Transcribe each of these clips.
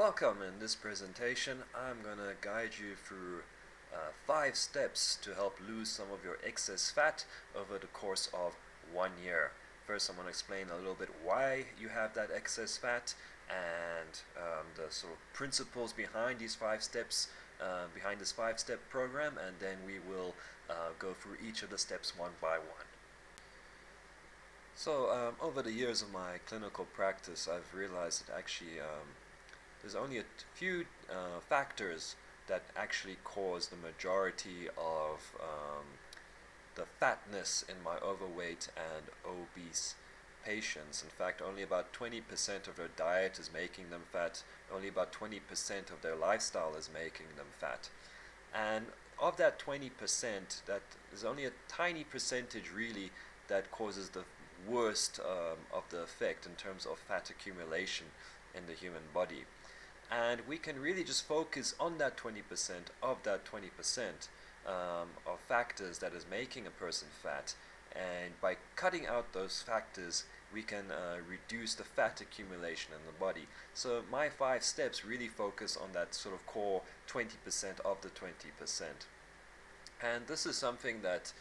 Welcome. In this presentation, I'm going to guide you through 5 steps to help lose some of your excess fat over the course of 1 year. First, I'm going to explain a little bit why you have that excess fat and the sort of principles behind these 5 steps, behind this 5-step program, and then we will go through each of the steps one by one. So, over the years of my clinical practice, I've realized that actually there's only a few factors that actually cause the majority of the fatness in my overweight and obese patients. In fact, only about 20% of their diet is making them fat, only about 20% of their lifestyle is making them fat. And of that 20%, that is only a tiny percentage really that causes the worst of the effect in terms of fat accumulation in the human body. And we can really just focus on that 20% of that 20% of factors that is making a person fat. And by cutting out those factors, we can reduce the fat accumulation in the body. So my 5 steps really focus on that sort of core 20% of the 20%. And this is something that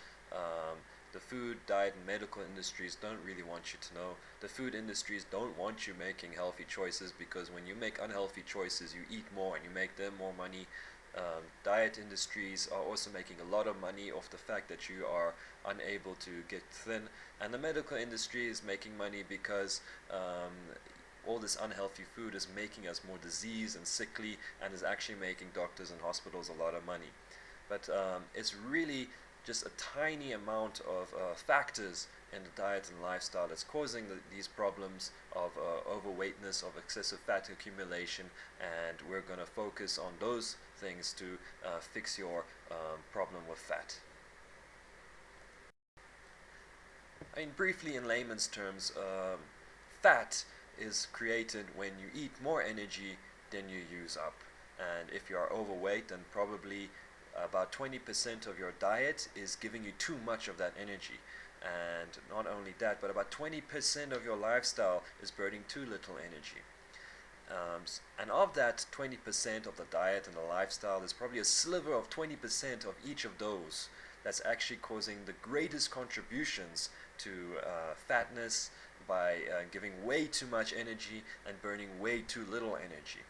the food, diet, and medical industries don't really want you to know. The food industries don't want you making healthy choices, because when you make unhealthy choices, you eat more and you make them more money. Diet industries are also making a lot of money off the fact that you are unable to get thin, and the medical industry is making money because all this unhealthy food is making us more diseased and sickly, and is actually making doctors and hospitals a lot of money. But it's really just a tiny amount of factors in the diet and lifestyle that's causing these problems of overweightness, of excessive fat accumulation, and we're going to focus on those things to fix your problem with fat. Briefly, in layman's terms, fat is created when you eat more energy than you use up. And if you are overweight, then probably about 20% of your diet is giving you too much of that energy. And not only that, but about 20% of your lifestyle is burning too little energy. And of that 20% of the diet and the lifestyle, there's probably a sliver of 20% of each of those that's actually causing the greatest contributions to fatness by giving way too much energy and burning way too little energy.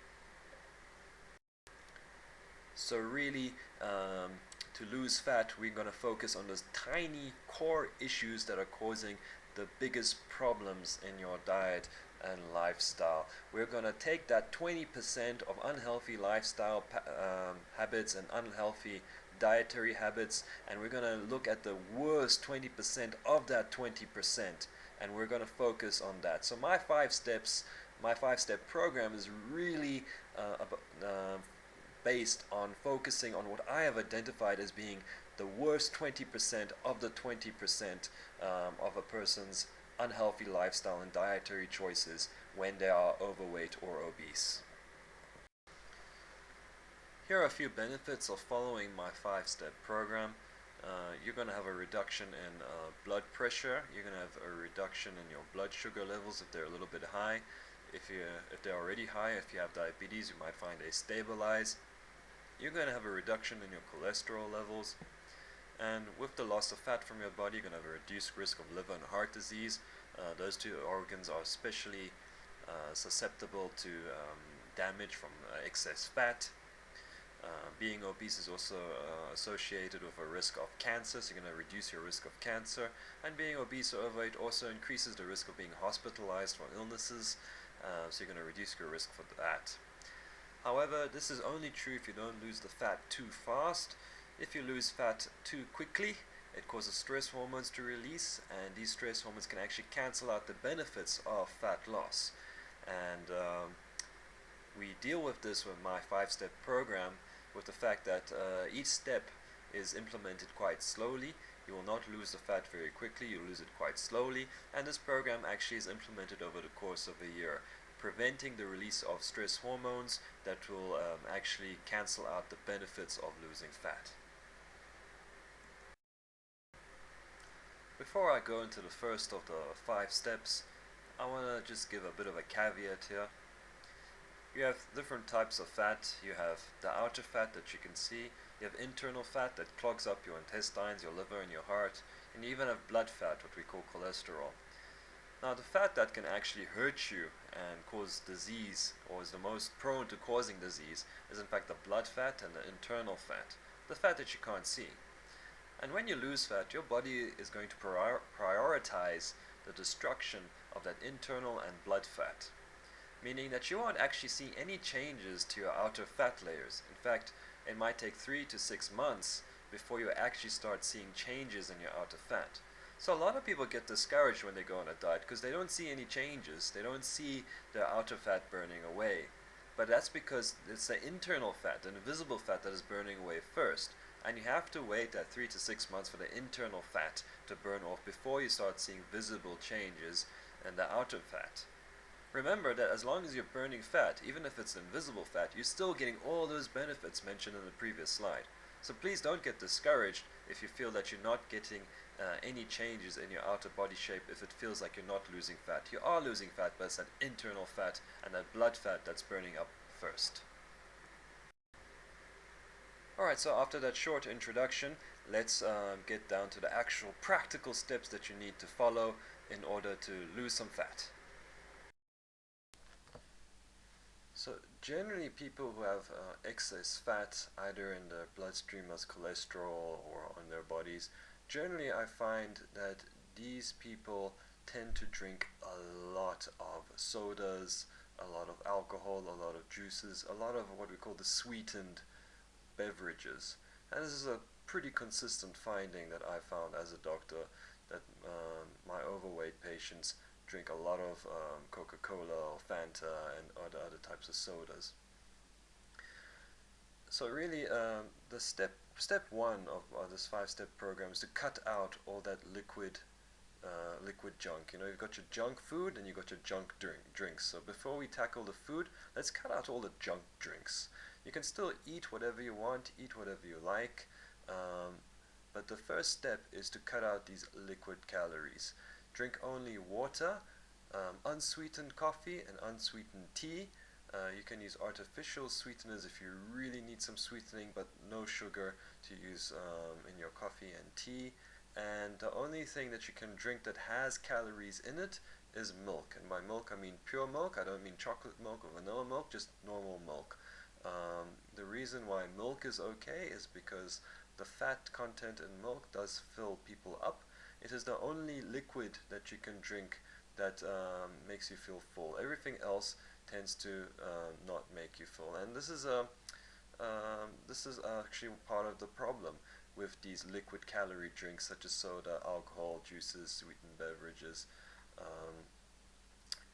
So really, to lose fat, we're going to focus on those tiny core issues that are causing the biggest problems in your diet and lifestyle. We're going to take that 20% of unhealthy lifestyle habits and unhealthy dietary habits, and we're going to look at the worst 20% of that 20%, and we're going to focus on that. So my 5-step program is really based on focusing on what I have identified as being the worst 20% of the 20% of a person's unhealthy lifestyle and dietary choices when they are overweight or obese. Here are a few benefits of following my 5-step program. You're going to have a reduction in blood pressure. You're going to have a reduction in your blood sugar levels if they're a little bit high. If they're already high, if you have diabetes, you might find they stabilize. You're going to have a reduction in your cholesterol levels, and with the loss of fat from your body, you're going to have a reduced risk of liver and heart disease. Those two organs are especially susceptible to damage from excess fat. Being obese is also associated with a risk of cancer, so you're going to reduce your risk of cancer. And being obese or overweight also increases the risk of being hospitalized for illnesses, so you're going to reduce your risk for that. However, this is only true if you don't lose the fat too fast. If you lose fat too quickly, it causes stress hormones to release, and these stress hormones can actually cancel out the benefits of fat loss. And we deal with this with my 5-step program with the fact that each step is implemented quite slowly. You will not lose the fat very quickly, you lose it quite slowly, and this program actually is implemented over the course of a year, preventing the release of stress hormones that will actually cancel out the benefits of losing fat. Before I go into the first of the 5 steps, I want to just give a bit of a caveat here. You have different types of fat. You have the outer fat that you can see. You have internal fat that clogs up your intestines, your liver, and your heart. And you even have blood fat, what we call cholesterol. Now, the fat that can actually hurt you and cause disease, or is the most prone to causing disease, is in fact the blood fat and the internal fat, the fat that you can't see. And when you lose fat, your body is going to prioritize the destruction of that internal and blood fat, meaning that you won't actually see any changes to your outer fat layers. In fact, it might take 3 to 6 months before you actually start seeing changes in your outer fat. So a lot of people get discouraged when they go on a diet because they don't see any changes. They don't see their outer fat burning away. But that's because it's the internal fat, the invisible fat, that is burning away first. And you have to wait that 3 to 6 months for the internal fat to burn off before you start seeing visible changes in the outer fat. Remember that as long as you're burning fat, even if it's invisible fat, you're still getting all those benefits mentioned in the previous slide. So please don't get discouraged if you feel that you're not getting any changes in your outer body shape, if it feels like you're not losing fat. You are losing fat, but it's that internal fat and that blood fat that's burning up first. Alright, so after that short introduction, let's get down to the actual practical steps that you need to follow in order to lose some fat. So generally people who have excess fat either in their bloodstream as cholesterol or on their bodies, generally I find that these people tend to drink a lot of sodas, a lot of alcohol, a lot of juices, a lot of what we call the sweetened beverages. And this is a pretty consistent finding that I found as a doctor, that my overweight patients drink a lot of Coca-Cola or Fanta and other types of sodas. So really, the step one of this 5-step program is to cut out all that liquid junk. You know, you've got your junk food and you've got your junk drinks. So before we tackle the food, let's cut out all the junk drinks. You can still eat whatever you want, eat whatever you like, but the first step is to cut out these liquid calories. Drink only water, unsweetened coffee, and unsweetened tea. You can use artificial sweeteners if you really need some sweetening, but no sugar to use in your coffee and tea. And the only thing that you can drink that has calories in it is milk. And by milk I mean pure milk. I don't mean chocolate milk or vanilla milk, just normal milk. The reason why milk is okay is because the fat content in milk does fill people up. It is the only liquid that you can drink that makes you feel full. Everything else tends to not make you full. And this is actually part of the problem with these liquid calorie drinks such as soda, alcohol, juices, sweetened beverages. Um,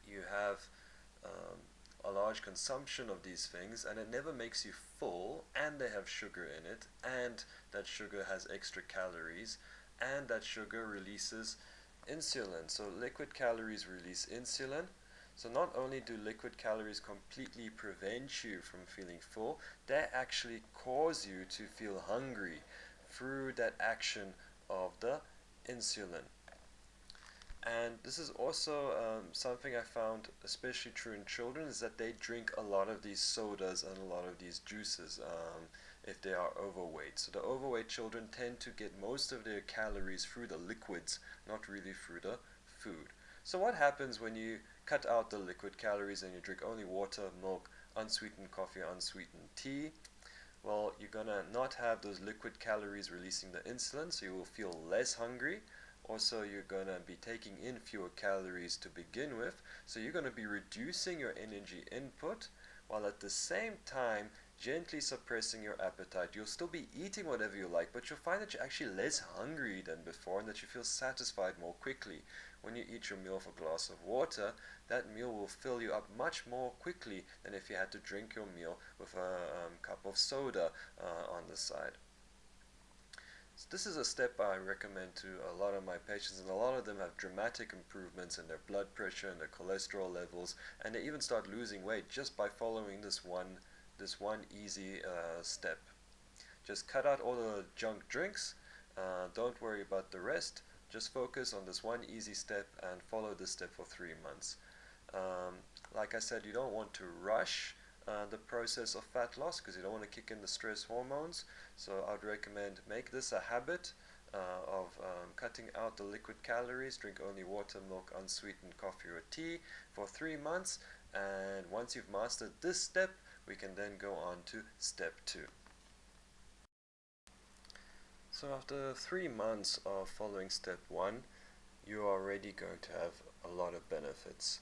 you have a large consumption of these things and it never makes you full, and they have sugar in it, and that sugar has extra calories, and that sugar releases insulin. So liquid calories release insulin. So not only do liquid calories completely prevent you from feeling full, they actually cause you to feel hungry through that action of the insulin. And this is also something I found especially true in children, is that they drink a lot of these sodas and a lot of these juices if they are overweight. So the overweight children tend to get most of their calories through the liquids, not really through the food. So what happens when you cut out the liquid calories and you drink only water, milk, unsweetened coffee, unsweetened tea? Well, you're gonna not have those liquid calories releasing the insulin, so you will feel less hungry. Also, you're gonna be taking in fewer calories to begin with, so you're gonna be reducing your energy input while at the same time gently suppressing your appetite. You'll still be eating whatever you like, but you'll find that you're actually less hungry than before and that you feel satisfied more quickly. When you eat your meal with a glass of water, that meal will fill you up much more quickly than if you had to drink your meal with a cup of soda on the side. So this is a step I recommend to a lot of my patients, and a lot of them have dramatic improvements in their blood pressure and their cholesterol levels, and they even start losing weight just by following this one easy step. Just cut out all the junk drinks. Don't worry about the rest. Just focus on this one easy step and follow this step for 3 months. Like I said, you don't want to rush the process of fat loss because you don't want to kick in the stress hormones. So I'd recommend make this a habit of cutting out the liquid calories, drink only water, milk, unsweetened coffee or tea for 3 months. And once you've mastered this step, we can then go on to step 2. So after 3 months of following step 1, you're already going to have a lot of benefits.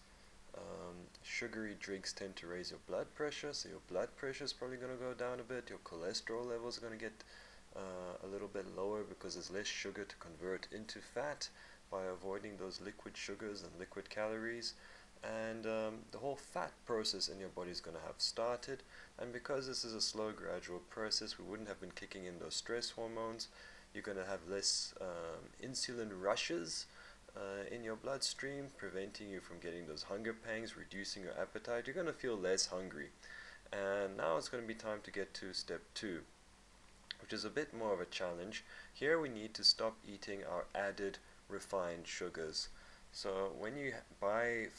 Sugary drinks tend to raise your blood pressure, so your blood pressure is probably going to go down a bit. Your cholesterol levels are going to get a little bit lower because there's less sugar to convert into fat by avoiding those liquid sugars and liquid calories. And the whole fat process in your body is going to have started. And because this is a slow, gradual process, we wouldn't have been kicking in those stress hormones. You're going to have less insulin rushes in your bloodstream, preventing you from getting those hunger pangs, reducing your appetite. You're going to feel less hungry. And now it's going to be time to get to step 2, which is a bit more of a challenge. Here we need to stop eating our added refined sugars. So when you buy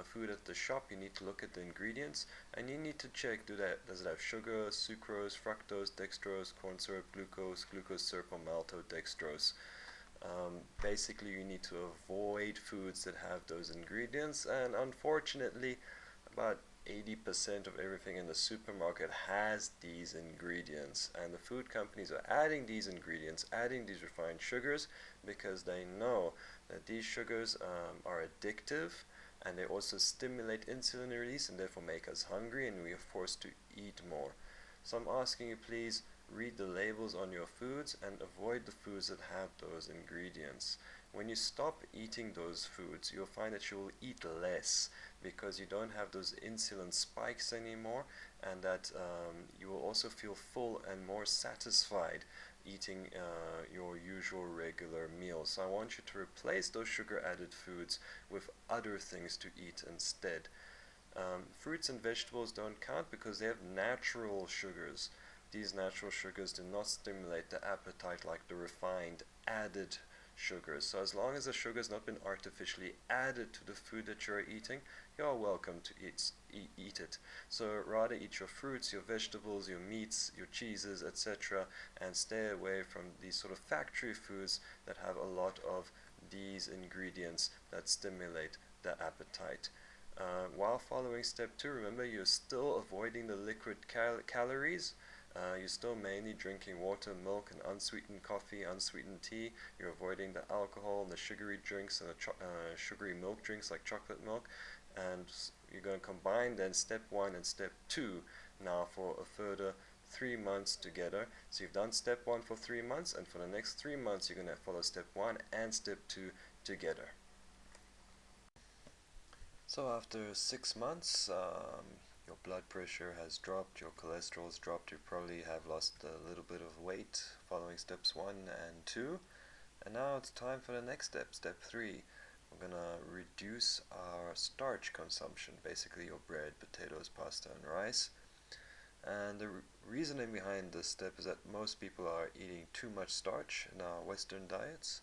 food at the shop, you need to look at the ingredients and you need to check does it have sugar, sucrose, fructose, dextrose, corn syrup, glucose syrup, or maltodextrose. Basically, you need to avoid foods that have those ingredients, and unfortunately, about 80% of everything in the supermarket has these ingredients, and the food companies are adding these ingredients, adding these refined sugars, because they know that these sugars are addictive, and they also stimulate insulin release and therefore make us hungry, and we are forced to eat more. So I'm asking you, please read the labels on your foods and avoid the foods that have those ingredients. When you stop eating those foods, you'll find that you will eat less because you don't have those insulin spikes anymore, and that you will also feel full and more satisfied eating your usual regular meals. So I want you to replace those sugar added foods with other things to eat instead. Fruits and vegetables don't count because they have natural sugars. These natural sugars do not stimulate the appetite like the refined added sugars. So as long as the sugar has not been artificially added to the food that you're eating, you're welcome to eat it. So rather eat your fruits, your vegetables, your meats, your cheeses, etc., and stay away from these sort of factory foods that have a lot of these ingredients that stimulate the appetite. While following step 2, remember you're still avoiding the liquid calories. You're still mainly drinking water, milk, and unsweetened coffee, unsweetened tea. You're avoiding the alcohol and the sugary drinks and the sugary milk drinks like chocolate milk. And you're going to combine then step 1 and step 2 now for a further 3 months together. So you've done step 1 for 3 months, and for the next 3 months you're going to follow step 1 and step 2 together. So after 6 months, your blood pressure has dropped, your cholesterol has dropped, you probably have lost a little bit of weight following steps 1 and 2. And now it's time for the next step, step 3. We're going to reduce our starch consumption, basically your bread, potatoes, pasta, and rice. And the reasoning behind this step is that most people are eating too much starch in our Western diets.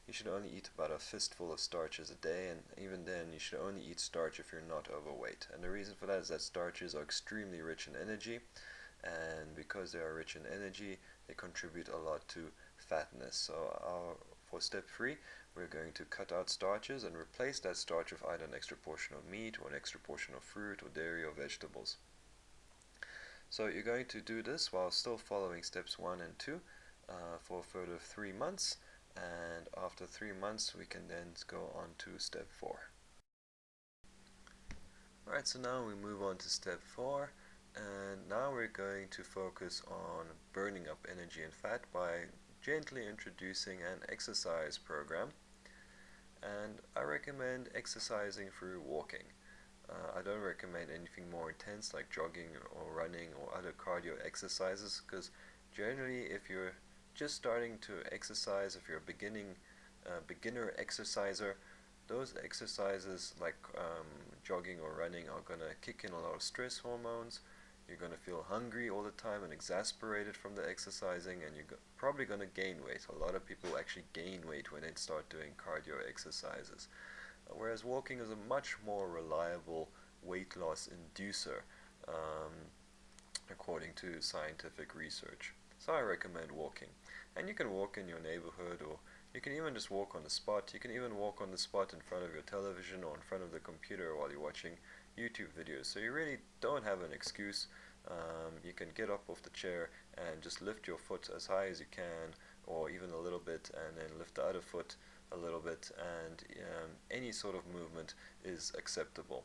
You should only eat about a fistful of starches a day, and even then you should only eat starch if you're not overweight. And the reason for that is that starches are extremely rich in energy, and because they are rich in energy, they contribute a lot to fatness. So for step 3, we're going to cut out starches and replace that starch with either an extra portion of meat or an extra portion of fruit or dairy or vegetables. So you're going to do this while still following steps 1 and 2 for a further 3 months. And after 3 months we can then go on to step 4. Alright, so now we move on to step 4, and now we're going to focus on burning up energy and fat by gently introducing an exercise program. And I recommend exercising through walking. I don't recommend anything more intense like jogging or running or other cardio exercises, because generally if you're just starting to exercise, if you're a beginner exerciser, those exercises like jogging or running are going to kick in a lot of stress hormones. You're going to feel hungry all the time and exasperated from the exercising, and you're probably going to gain weight. A lot of people actually gain weight when they start doing cardio exercises. Whereas walking is a much more reliable weight loss inducer. um, according to scientific research. So I recommend walking. And you can walk in your neighborhood, or you can even just walk on the spot. You can even walk on the spot in front of your television or in front of the computer while you're watching YouTube videos. So you really don't have an excuse. You can get up off the chair and just lift your foot as high as you can, or even a little bit, and then lift the other foot a little bit, and any sort of movement is acceptable.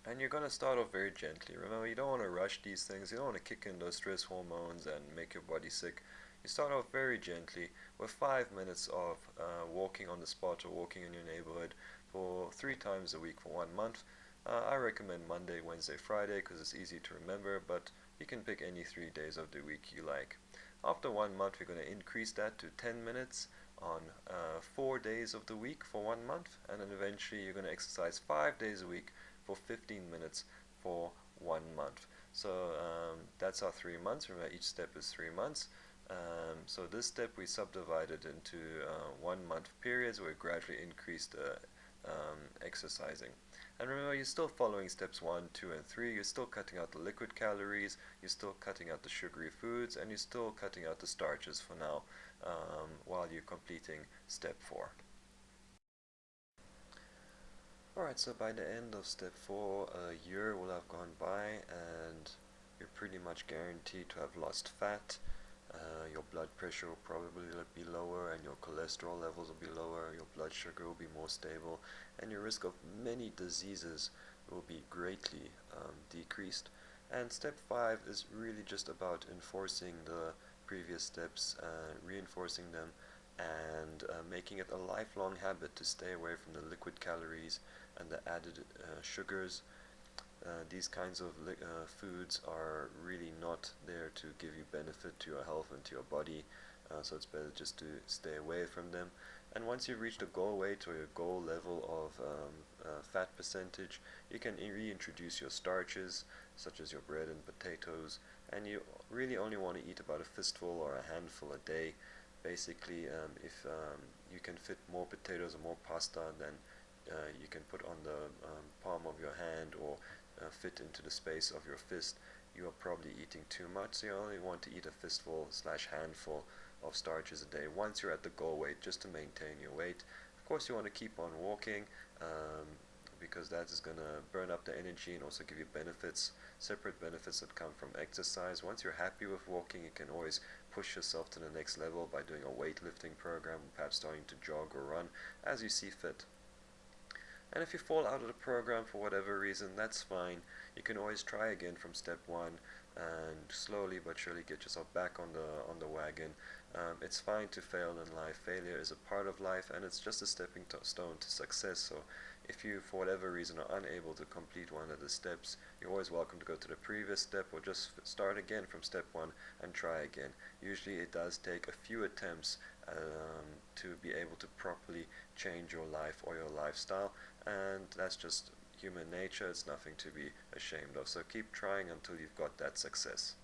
And you're going to start off very gently. Remember, you don't want to rush these things. You don't want to kick in those stress hormones and make your body sick. You start off very gently with 5 minutes of walking on the spot or walking in your neighborhood for 3 times a week for 1 month. I recommend Monday, Wednesday, Friday because it's easy to remember, but you can pick any 3 days of the week you like. After 1 month, we're going to increase that to 10 minutes on 4 days of the week for 1 month, and then eventually you're going to exercise 5 days a week for 15 minutes for 1 month. So that's our 3 months. Remember, each step is 3 months. So this step we subdivided into 1 month periods where we gradually increased exercising. And remember, you're still following steps 1, 2, and 3. You're still cutting out the liquid calories, you're still cutting out the sugary foods, and you're still cutting out the starches for now while you're completing step 4. Alright, so by the end of step 4, a year will have gone by and you're pretty much guaranteed to have lost fat. Your blood pressure will probably be lower, and your cholesterol levels will be lower, your blood sugar will be more stable, and your risk of many diseases will be greatly decreased. And step 5 is really just about enforcing the previous steps, reinforcing them, and making it a lifelong habit to stay away from the liquid calories and the added sugars. These kinds of foods are really not there to give you benefit to your health and to your body, so it's better just to stay away from them. And once you've reached a goal weight or your goal level of fat percentage, you can reintroduce your starches, such as your bread and potatoes, and you really only want to eat about a fistful or a handful a day. Basically, if you can fit more potatoes or more pasta, then you can put on the palm of your hand or fit into the space of your fist, you are probably eating too much, so you only want to eat a fistful slash handful of starches a day once you're at the goal weight, just to maintain your weight. Of course, you want to keep on walking because that is going to burn up the energy and also give you benefits, separate benefits that come from exercise. Once you're happy with walking, you can always push yourself to the next level by doing a weightlifting program, perhaps starting to jog or run as you see fit. And if you fall out of the program for whatever reason, that's fine. You can always try again from step 1 and slowly but surely get yourself back on the wagon. It's fine to fail in life. Failure is a part of life, and it's just a stepping stone to success. So if you, for whatever reason, are unable to complete one of the steps, you're always welcome to go to the previous step or just start again from step 1 and try again. Usually it does take a few attempts to be able to properly change your life or your lifestyle, and that's just human nature. It's nothing to be ashamed of, so keep trying until you've got that success.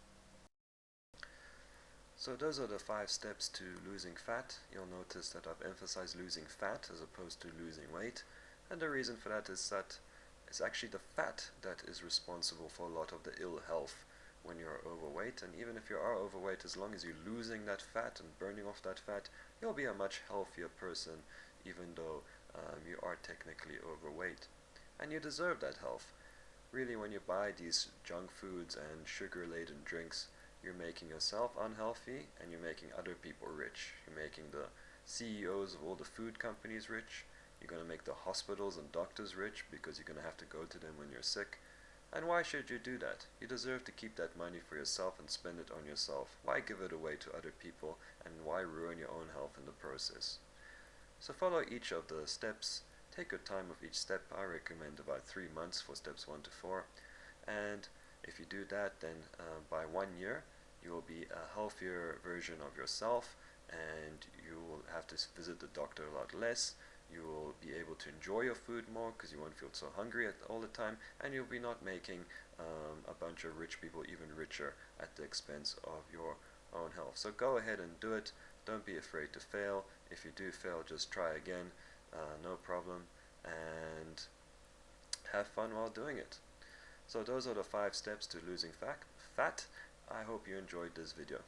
So those are the 5 steps to losing fat. You'll notice that I've emphasized losing fat as opposed to losing weight, and the reason for that is that it's actually the fat that is responsible for a lot of the ill health when you're overweight. And even if you are overweight, as long as you're losing that fat and burning off that fat, you'll be a much healthier person, even though you are technically overweight. And you deserve that health. Really, when you buy these junk foods and sugar-laden drinks, you're making yourself unhealthy and you're making other people rich. You're making the CEOs of all the food companies rich. You're going to make the hospitals and doctors rich because you're going to have to go to them when you're sick. And why should you do that? You deserve to keep that money for yourself and spend it on yourself. Why give it away to other people, and why ruin your own health in the process? So follow each of the steps. Take your time with each step. I recommend about 3 months for steps 1 to 4. And if you do that, then by 1 year, you will be a healthier version of yourself, and you will have to visit the doctor a lot less. You will be able to enjoy your food more because you won't feel so hungry all the time, and you'll be not making a bunch of rich people even richer at the expense of your own health. So go ahead and do it. Don't be afraid to fail. If you do fail, just try again, no problem, and have fun while doing it. So those are the 5 steps to losing fat. I hope you enjoyed this video.